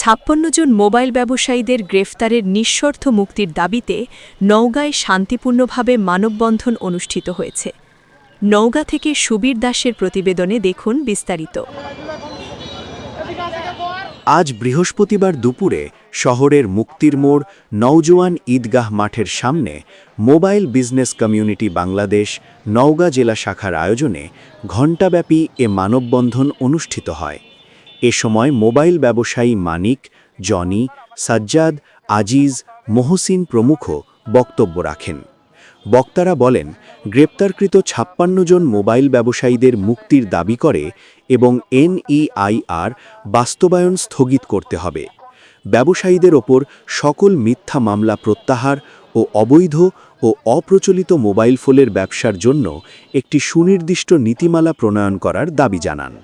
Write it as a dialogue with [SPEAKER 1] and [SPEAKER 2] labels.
[SPEAKER 1] 56 জন mobile ব্যবসায়ীদের গ্রেফতারের নিঃশর্ত মুক্তির দাবিতে নওগাঁয় শান্তিপূর্ণভাবে মানববন্ধন অনুষ্ঠিত হয়েছে। নওগাঁ থেকে সুবীর দাসের প্রতিবেদনে দেখুন বিস্তারিত।
[SPEAKER 2] আজ বৃহস্পতিবার দুপুরে শহরের মুক্তির মোড় নওজোয়ান ঈদগাহ মাঠের সামনে mobile business community Bangladesh Naogaon জেলা শাখার আয়োজনে ঘণ্টাব্যাপী এ মানববন্ধন অনুষ্ঠিত হয়। এ সময় মোবাইল ব্যবসায়ী মানিক, জনি, সাজ্জাদ, আজিজ, মহসিন প্রমুখ বক্তব্য রাখেন। বক্তারা বলেন, গ্রেপ্তারকৃত 56 জন মোবাইল ব্যবসায়ীদের মুক্তির দাবি করে এবং NEIR বাস্তবায়ন স্থগিত করতে হবে। ব্যবসায়ীদের ওপর সকল মিথ্যা মামলা প্রত্যাহার ও অবৈধ ও অপ্রচলিত মোবাইল ফোনের ব্যবসার জন্য একটি সুনির্দিষ্ট নীতিমালা প্রণয়ন করার দাবি জানান।